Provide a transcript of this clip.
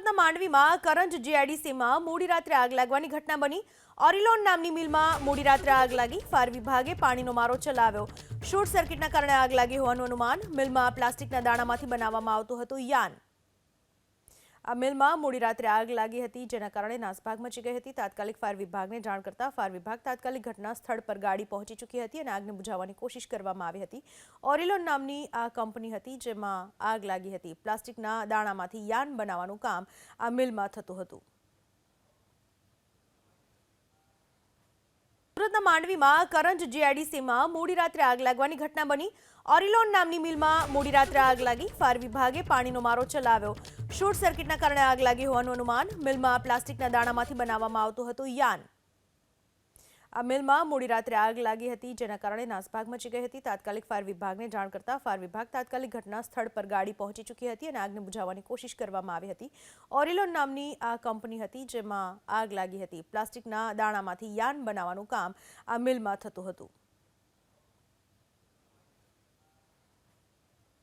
સુરતના માંડવીમાં કરંજ જીઆઈડીસીમાં મોડી રાત્રે આગ લાગવાની ઘટના બની। ઓરિલોન નામની મિલમાં મોડી રાત્રે આગ લાગી। ફાયર વિભાગે પાણીનો મારો ચલાવ્યો। શોર્ટ સર્કિટના કારણે આગ લાગી હોવાનું અનુમાન। મિલમાં પ્લાસ્ટિકના દાણામાંથી બનાવવામાં આવતું હતું યાન। આ મિલમાં મોડી રાત્રે આગ લાગી હતી, જેના કારણે નાસભાગ મચી ગઈ હતી। તાત્કાલિક ફાયર વિભાગને જાણ કરતા ફાયર વિભાગ તાત્કાલિક ઘટના સ્થળ પર ગાડી પહોંચી ચૂકી હતી અને આગને બુઝાવવાની કોશિશ કરવામાં આવી હતી। ઓરિલોન નામની આ કંપની હતી, જેમાં આગ લાગી હતી। પ્લાસ્ટિકના દાણામાંથી યાન બનાવવાનું કામ આ મિલમાં થતું હતું। સુરતના માંડવીમાં કરંજ જીઆઈડીસીમાં મોડી રાત્રે આગ લાગવાની ઘટના બની। ઓરિલોન નામની મિલમાં મોડી રાત્રે આગ લાગી। ફાયર વિભાગે પાણીનો મારો ચલાવ્યો। શોર્ટ સર્કિટના કારણે આગ લાગી હોવાનું અનુમાન। મિલમાં પ્લાસ્ટિકના દાણામાંથી બનાવવામાં આવતું હતું યાન। આ મિલમાં મોડી રાત્રે આગ લાગી હતી, જેના કારણે નાસભાગ મચી ગઈ હતી। તાત્કાલિક ફાયર વિભાગને જાણ કરતા ફાયર વિભાગ તાત્કાલિક ઘટના સ્થળ પર ગાડી પહોંચી ચૂકી હતી અને આગને બુઝાવવાની કોશિશ કરવામાં આવી હતી। ઓરિલોન નામની આ કંપની હતી, જેમાં આગ લાગી હતી। પ્લાસ્ટિકના દાણામાંથી યાન બનાવવાનું કામ આ મિલમાં થતું હતું।